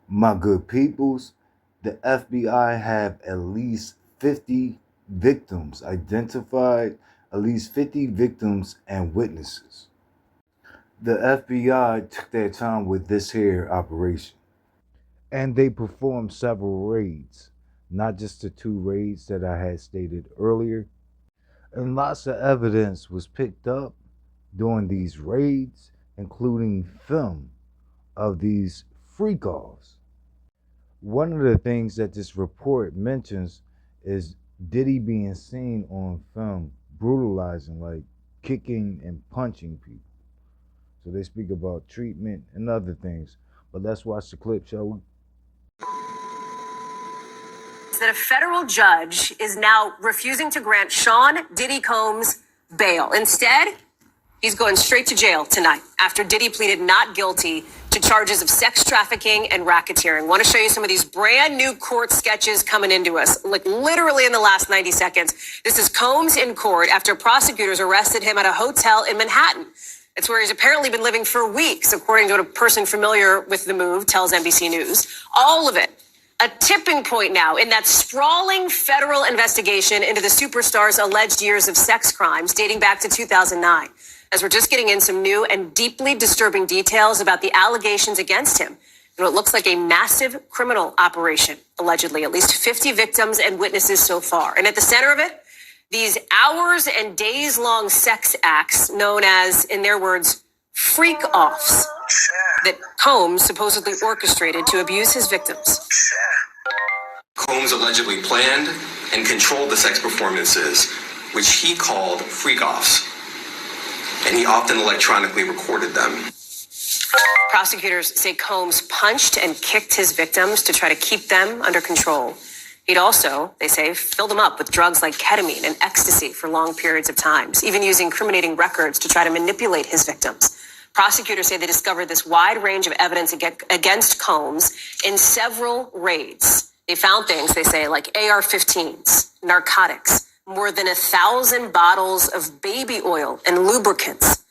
My good peoples, the FBI have at least 50 victims identified, at least 50 victims and witnesses. The FBI took their time with this here operation. And they performed several raids, not just the two raids that I had stated earlier. And lots of evidence was picked up during these raids, including film of these freak offs. One of the things that this report mentions is Diddy being seen on film brutalizing, like kicking and punching people. So they speak about treatment and other things. But let's watch the clip, shall we? That a federal judge is now refusing to grant Sean Diddy Combs bail. Instead, he's going straight to jail tonight after Diddy pleaded not guilty to charges of sex trafficking and racketeering. Want to show you some of these brand new court sketches coming into us, like literally in the last 90 seconds. This is Combs in court after prosecutors arrested him at a hotel in Manhattan. It's where he's apparently been living for weeks, according to what a person familiar with the move tells NBC News. All of it a tipping point now in that sprawling federal investigation into the superstar's alleged years of sex crimes dating back to 2009. As we're just getting in some new and deeply disturbing details about the allegations against him and what looks like a massive criminal operation, allegedly. At least 50 victims and witnesses so far. And at the center of it, these hours and days-long sex acts known as, in their words, freak-offs that Combs supposedly orchestrated to abuse his victims. Combs allegedly planned and controlled the sex performances, which he called freak-offs, and he often electronically recorded them. Prosecutors say Combs punched and kicked his victims to try to keep them under control. He'd also, they say, filled them up with drugs like ketamine and ecstasy for long periods of time, even using incriminating records to try to manipulate his victims. Prosecutors say they discovered this wide range of evidence against Combs in several raids. They found things, they say, like AR-15s, narcotics, more than 1,000 bottles of baby oil and lubricants.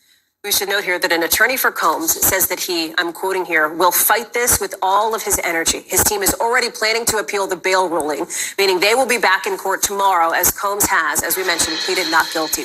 We should note here that an attorney for Combs says that he, I'm quoting here, will fight this with all of his energy. His team is already planning to appeal the bail ruling, meaning they will be back in court tomorrow, as Combs has, as we mentioned, pleaded not guilty.